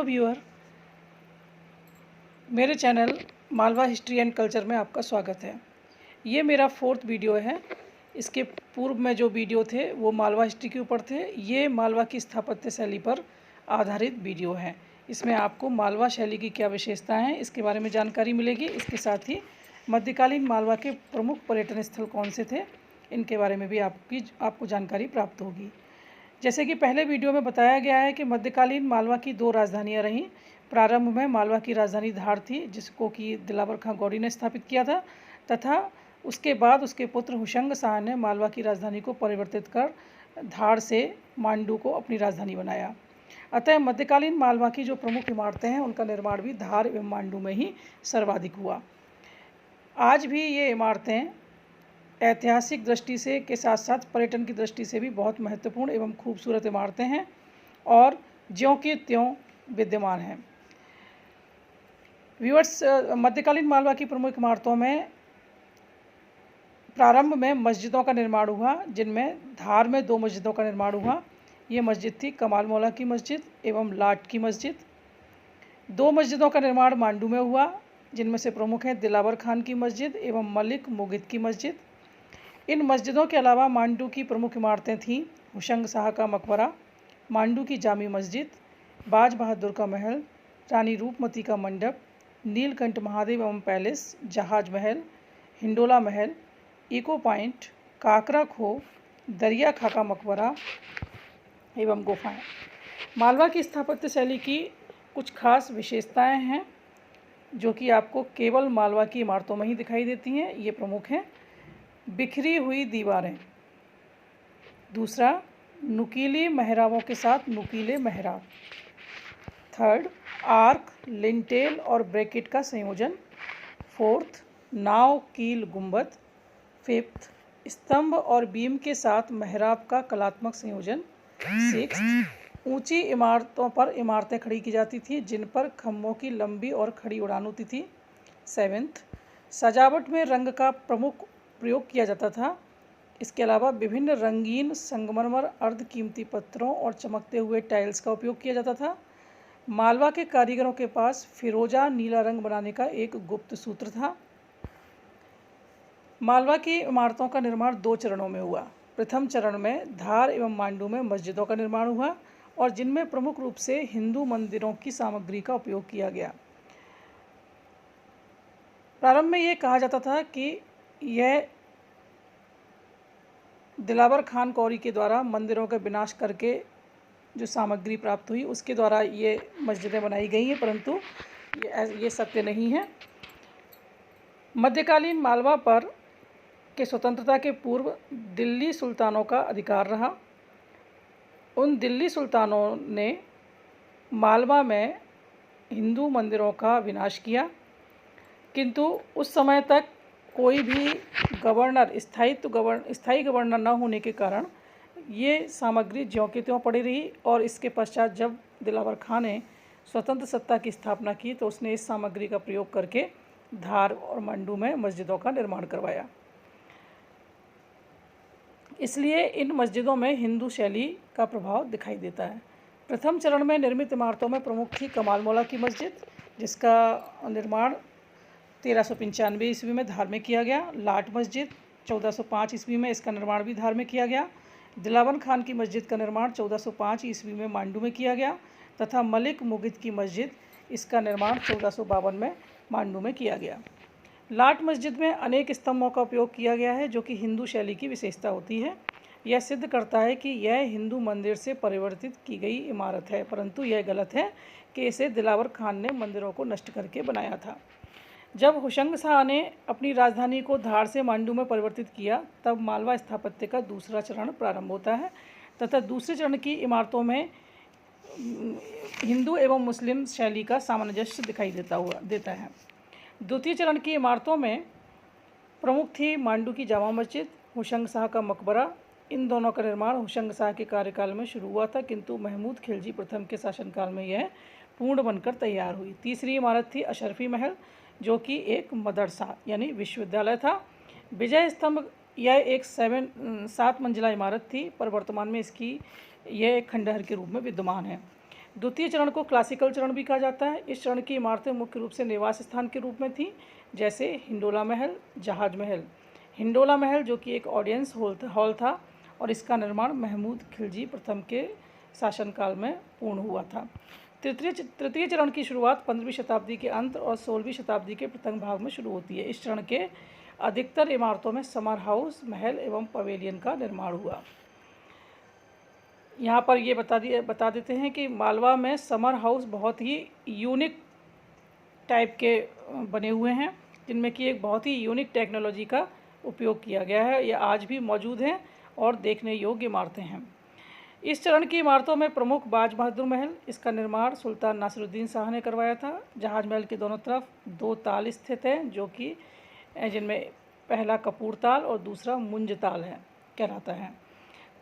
Viewer, मेरे channel Malwa history and culture में आपका स्वागत है। ये मेरा 4th वीडियो है। इसके पूर्व में जो वीडियो थे वो मालवा हिस्ट्री के ऊपर थे। ये मालवा की स्थापत्य शैली पर आधारित वीडियो है। इसमें आपको मालवा शैली की क्या विशेषताएं हैं इसके बारे में जानकारी मिलेगी। इसके साथ ही मध्यकालीन मालवा के प्रमुख पर्यटन स्थल कौन से थे इनके बारे में भी आपको जानकारी प्राप्त होगी। जैसे कि पहले वीडियो में बताया गया है कि मध्यकालीन मालवा की 2 राजधानियां रहीं। प्रारंभ में मालवा की राजधानी धार थी, जिसको कि दिलावर खां गौड़ी ने स्थापित किया था, तथा उसके बाद उसके पुत्र हुशंग शाह ने मालवा की राजधानी को परिवर्तित कर धार से मांडू को अपनी राजधानी बनाया। अतः मध्यकालीन मालवा की जो प्रमुख इमारतें हैं उनका निर्माण भी धार एवं मांडू में ही सर्वाधिक हुआ। आज भी ये इमारतें ऐतिहासिक दृष्टि से के साथ साथ पर्यटन की दृष्टि से भी बहुत महत्वपूर्ण एवं खूबसूरत इमारतें हैं और ज्यों की त्यों विद्यमान हैं। व्यूअर्स, मध्यकालीन मालवा की प्रमुख इमारतों में प्रारंभ में मस्जिदों का निर्माण हुआ, जिनमें धार में 2 मस्जिदों का निर्माण हुआ। ये मस्जिद थी कमाल मौला की मस्जिद एवं लाट की मस्जिद। 2 मस्जिदों का निर्माण मांडू में हुआ, जिनमें से प्रमुख हैं दिलावर खान की मस्जिद एवं मलिक मुगिद की मस्जिद। इन मस्जिदों के अलावा मांडू की प्रमुख इमारतें थीं हुशंग शाह का मकबरा, मांडू की जामी मस्जिद, बाज बहादुर का महल, रानी रूपमती का मंडप, नीलकंठ महादेव एवं पैलेस, जहाज महल, हिंडोला महल, इको पॉइंट, काकरा खो, दरिया खाका मकबरा एवं गुफाएं। मालवा की स्थापत्य शैली की कुछ खास विशेषताएं हैं जो कि आपको केवल मालवा की इमारतों में ही दिखाई देती हैं। ये प्रमुख हैं: बिखरी हुई दीवारें, दूसरा नुकीली मेहराबों के साथ नुकीले मेहराब, थर्ड आर्क, लिंटेल और ब्रैकेट का संयोजन, फोर्थ नाव कील गुंबद, फिफ्थ स्तंभ और बीम के साथ मेहराब का कलात्मक संयोजन, सिक्स्थ ऊंची इमारतों पर इमारतें खड़ी की जाती थी जिन पर खम्भों की लंबी और खड़ी उड़ान होती थी, सेवेंथ सजावट में रंग का प्रमुख प्रयोग किया जाता था। इसके अलावा विभिन्न रंगीन संगमरमर, अर्ध कीमती पत्थरों और चमकते हुए टाइल्स का उपयोग किया जाता था। मालवा के कारीगरों के पास फिरोजा नीला रंग बनाने का एक गुप्त सूत्र था। मालवा की इमारतों का निर्माण 2 चरणों में हुआ। प्रथम चरण में धार एवं मांडू में मस्जिदों का निर्माण हुआ और जिनमें प्रमुख रूप से हिंदू मंदिरों की सामग्री का उपयोग किया गया। प्रारंभ में ये कहा जाता था कि यह दिलावर खान कौरी के द्वारा मंदिरों का विनाश करके जो सामग्री प्राप्त हुई उसके द्वारा ये मस्जिदें बनाई गई हैं, परंतु ये सत्य नहीं है। मध्यकालीन मालवा पर के स्वतंत्रता के पूर्व दिल्ली सुल्तानों का अधिकार रहा। उन दिल्ली सुल्तानों ने मालवा में हिंदू मंदिरों का विनाश किया, किंतु उस समय तक कोई भी स्थायी गवर्नर न होने के कारण ये सामग्री ज्यों की त्यों पड़ी रही और इसके पश्चात जब दिलावर खां ने स्वतंत्र सत्ता की स्थापना की तो उसने इस सामग्री का प्रयोग करके धार और मांडू में मस्जिदों का निर्माण करवाया। इसलिए इन मस्जिदों में हिंदू शैली का प्रभाव दिखाई देता है। प्रथम चरण में निर्मित इमारतों में प्रमुख थी कमाल मौला की मस्जिद, जिसका निर्माण 1395 ईस्वी में धार में किया गया। लाट मस्जिद 1405 ईस्वी में इसका निर्माण भी धार में किया गया। दिलावर खान की मस्जिद का निर्माण 1405 ईस्वी में मांडू में किया गया तथा मलिक मुगिद की मस्जिद, इसका निर्माण 1452 में मांडू में किया गया। लाट मस्जिद में अनेक स्तंभों का उपयोग किया गया है जो कि हिंदू शैली की विशेषता होती है। यह सिद्ध करता है कि यह हिंदू मंदिर से परिवर्तित की गई इमारत है, परंतु यह गलत है कि इसे दिलावर खान ने मंदिरों को नष्ट करके बनाया था। जब हुशंग शाह ने अपनी राजधानी को धार से मांडू में परिवर्तित किया तब मालवा स्थापत्य का दूसरा चरण प्रारंभ होता है तथा दूसरे चरण की इमारतों में हिंदू एवं मुस्लिम शैली का सामंजस्य दिखाई देता है। द्वितीय चरण की इमारतों में प्रमुख थी मांडू की जामा मस्जिद, हुशंग शाह का मकबरा। इन दोनों का निर्माण हुशंग शाह के कार्यकाल में शुरू हुआ था, किंतु महमूद खिलजी प्रथम के शासनकाल में यह पूर्ण बनकर तैयार हुई। तीसरी इमारत थी अशरफी महल, जो कि एक मदरसा यानी विश्वविद्यालय था। विजय स्तंभ यह एक 7 मंजिला इमारत थी, पर वर्तमान में इसकी यह एक खंडहर के रूप में विद्यमान है। द्वितीय चरण को क्लासिकल चरण भी कहा जाता है। इस चरण की इमारतें मुख्य रूप से निवास स्थान के रूप में थीं, जैसे हिंडोला महल, जहाज महल। हिंडोला महल जो कि एक ऑडियंस हॉल था और इसका निर्माण महमूद खिलजी प्रथम के शासनकाल में पूर्ण हुआ था। तृतीय चरण की शुरुआत 15वीं शताब्दी के अंत और 16वीं शताब्दी के प्रथम भाग में शुरू होती है। इस चरण के अधिकतर इमारतों में समर हाउस, महल एवं पवेलियन का निर्माण हुआ। यहाँ पर ये बता देते हैं कि मालवा में समर हाउस बहुत ही यूनिक टाइप के बने हुए हैं, जिनमें कि एक बहुत ही यूनिक टेक्नोलॉजी का उपयोग किया गया है। ये आज भी मौजूद हैं और देखने योग्य इमारतें हैं। इस चरण की इमारतों में प्रमुख बाज बहादुर महल, इसका निर्माण सुल्तान नासिरुद्दीन शाह ने करवाया था। जहाज महल के दोनों तरफ 2 ताल स्थित हैं, जो कि जिनमें पहला कपूर ताल और दूसरा मुंज ताल कहलाता है।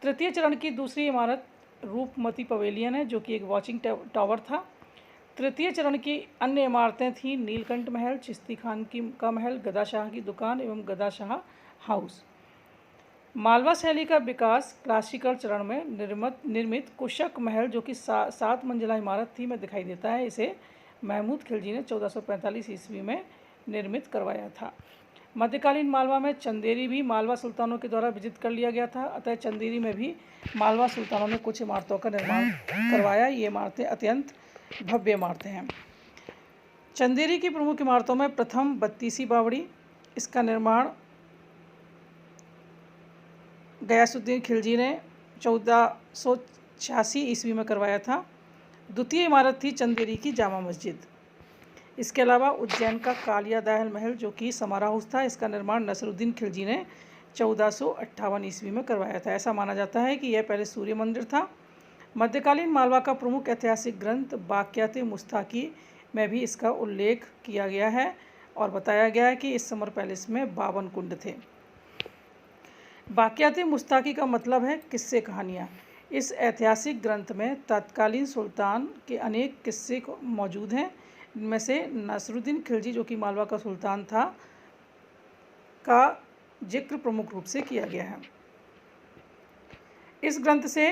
तृतीय चरण की दूसरी इमारत रूपमती पवेलियन है, जो कि एक वॉचिंग टावर था। तृतीय चरण की अन्य इमारतें थीं नीलकंठ महल, चिश्ती खान का महल, गदा शाह की दुकान एवं गदा शाह हाउस। मालवा शैली का विकास क्लासिकल चरण में निर्मित कुशक महल, जो कि 7 मंजिला इमारत थी, में दिखाई देता है। इसे महमूद खिलजी ने 1445 ईस्वी में निर्मित करवाया था। मध्यकालीन मालवा में चंदेरी भी मालवा सुल्तानों के द्वारा विजित कर लिया गया था, अतः चंदेरी में भी मालवा सुल्तानों ने कुछ इमारतों का निर्माण करवाया। ये इमारतें अत्यंत भव्य इमारतें हैं। चंदेरी की प्रमुख इमारतों में प्रथम बत्तीसी बावड़ी, इसका निर्माण गयासुद्दीन खिलजी ने 1486 ईस्वी में करवाया था। द्वितीय इमारत थी चंदेरी की जामा मस्जिद। इसके अलावा उज्जैन का कालिया दहल महल, जो कि समारा हाउस था, इसका निर्माण नसरुद्दीन खिलजी ने 1458 ईस्वी में करवाया था। ऐसा माना जाता है कि यह पहले सूर्य मंदिर था। मध्यकालीन मालवा का प्रमुख ऐतिहासिक ग्रंथ बाक़ियात मुस्ताकी में भी इसका उल्लेख किया गया है और बताया गया है कि इस समर पैलेस में 52 कुंड थे। बाक़ियात मुस्ताकी का मतलब है किस्से कहानियाँ। इस ऐतिहासिक ग्रंथ में तत्कालीन सुल्तान के अनेक किस्से मौजूद हैं। इनमें से नासिरुद्दीन खिलजी, जो कि मालवा का सुल्तान था, का जिक्र प्रमुख रूप से किया गया है। इस ग्रंथ से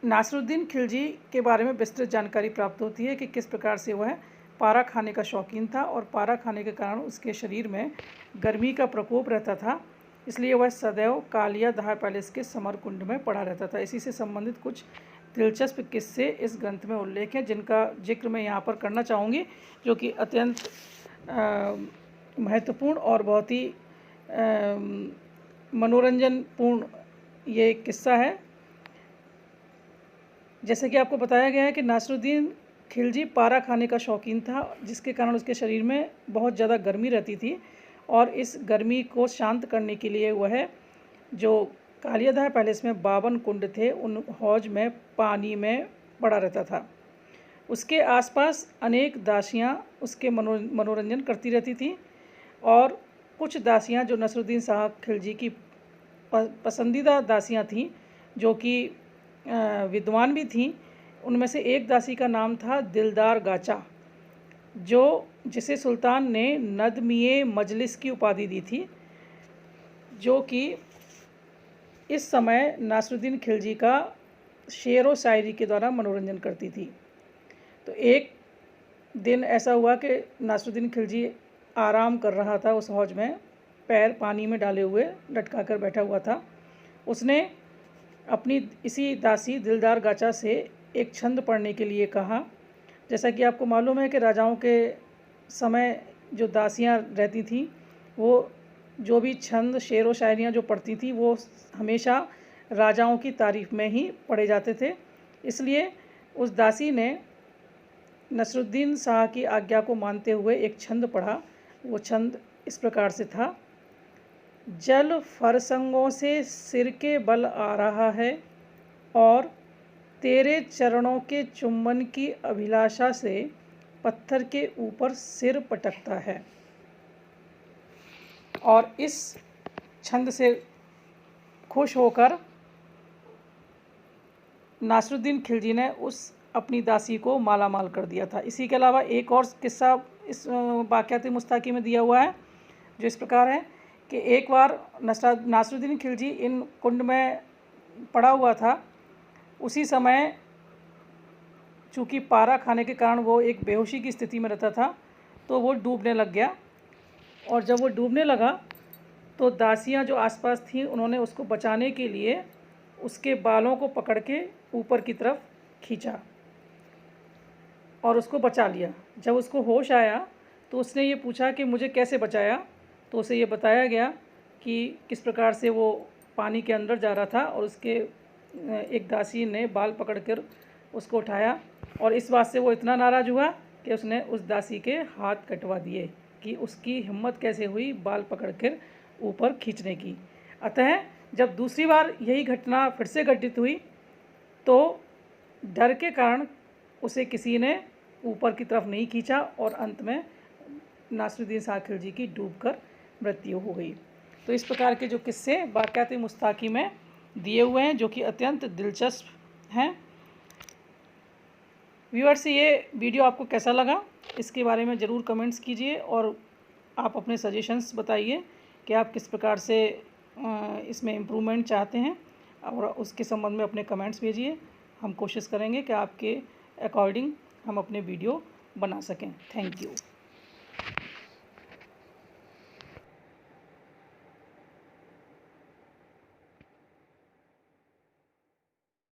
नासिरुद्दीन खिलजी के बारे में विस्तृत जानकारी प्राप्त होती है कि किस प्रकार से वह पारा खाने का शौकीन था और पारा खाने के कारण उसके शरीर में गर्मी का प्रकोप रहता था, इसलिए वह सदैव कालिया दहा पैलेस के समर कुंड में पड़ा रहता था। इसी से संबंधित कुछ दिलचस्प किस्से इस ग्रंथ में उल्लेख हैं, जिनका जिक्र मैं यहाँ पर करना चाहूँगी, जो कि अत्यंत महत्वपूर्ण और बहुत ही मनोरंजनपूर्ण ये एक किस्सा है। जैसे कि आपको बताया गया है कि नासिरुद्दीन खिलजी पारा खाने का शौकीन था, जिसके कारण उसके शरीर में बहुत ज़्यादा गर्मी रहती थी और इस गर्मी को शांत करने के लिए वह जो कालिया दहा पैलेस में 52 कुंड थे, उन हौज में पानी में पड़ा रहता था। उसके आसपास अनेक दासियां उसके मनोरंजन करती रहती थीं और कुछ दासियां जो नसरुद्दीन शाह खिलजी की पसंदीदा दासियां थीं, जो कि विद्वान भी थीं, उनमें से एक दासी का नाम था दिलदार गाचा, जिसे सुल्तान ने नदमिए मजलिस की उपाधि दी थी, जो कि इस समय नासिरुद्दीन खिलजी का शेर व शायरी के द्वारा मनोरंजन करती थी। तो एक दिन ऐसा हुआ कि नासिरुद्दीन खिलजी आराम कर रहा था उस हौज में, पैर पानी में डाले हुए लटका कर बैठा हुआ था। उसने अपनी इसी दासी दिलदार गाचा से एक छंद पढ़ने के लिए कहा। जैसा कि आपको मालूम है कि राजाओं के समय जो दासियां रहती थीं, वो जो भी छंद शेर व शायरियाँ जो पढ़ती थी, वो हमेशा राजाओं की तारीफ़ में ही पढ़े जाते थे। इसलिए उस दासी ने नसरुद्दीन शाह की आज्ञा को मानते हुए एक छंद पढ़ा। वो छंद इस प्रकार से था: जल फरसंगों से सिर के बल आ रहा है और तेरे चरणों के चुम्बन की अभिलाषा से पत्थर के ऊपर सिर पटकता है। और इस छंद से खुश होकर नासिरुद्दीन खिलजी ने उस अपनी दासी को माला माल कर दिया था। इसी के अलावा एक और किस्सा इस बाक़ियात मुस्ताकी में दिया हुआ है, जो इस प्रकार है कि एक बार नासिरुद्दीन खिलजी इन कुंड में पड़ा हुआ था। उसी समय चूँकि पारा खाने के कारण वो एक बेहोशी की स्थिति में रहता था, तो वो डूबने लग गया। और जब वो डूबने लगा तो दासियां जो आसपास थीं उन्होंने उसको बचाने के लिए उसके बालों को पकड़ के ऊपर की तरफ खींचा और उसको बचा लिया। जब उसको होश आया तो उसने ये पूछा कि मुझे कैसे बचाया, तो उसे ये बताया गया कि किस प्रकार से वो पानी के अंदर जा रहा था और उसके एक दासी ने बाल पकड़कर उसको उठाया, और इस बात से वो इतना नाराज़ हुआ कि उसने उस दासी के हाथ कटवा दिए कि उसकी हिम्मत कैसे हुई बाल पकड़कर ऊपर खींचने की। अतः जब दूसरी बार यही घटना फिर से घटित हुई तो डर के कारण उसे किसी ने ऊपर की तरफ नहीं खींचा और अंत में नासिरुद्दीन शाकिर जी की डूबकर मृत्यु हो गई। तो इस प्रकार के जो किस्से वाक़यात मुस्ताकी में दिए हुए हैं, जो कि अत्यंत दिलचस्प हैं। व्यूअर्स, ये वीडियो आपको कैसा लगा इसके बारे में ज़रूर कमेंट्स कीजिए और आप अपने सजेशंस बताइए कि आप किस प्रकार से इसमें इम्प्रूवमेंट चाहते हैं, और उसके संबंध में अपने कमेंट्स भेजिए। हम कोशिश करेंगे कि आपके अकॉर्डिंग हम अपने वीडियो बना सकें। Thank you.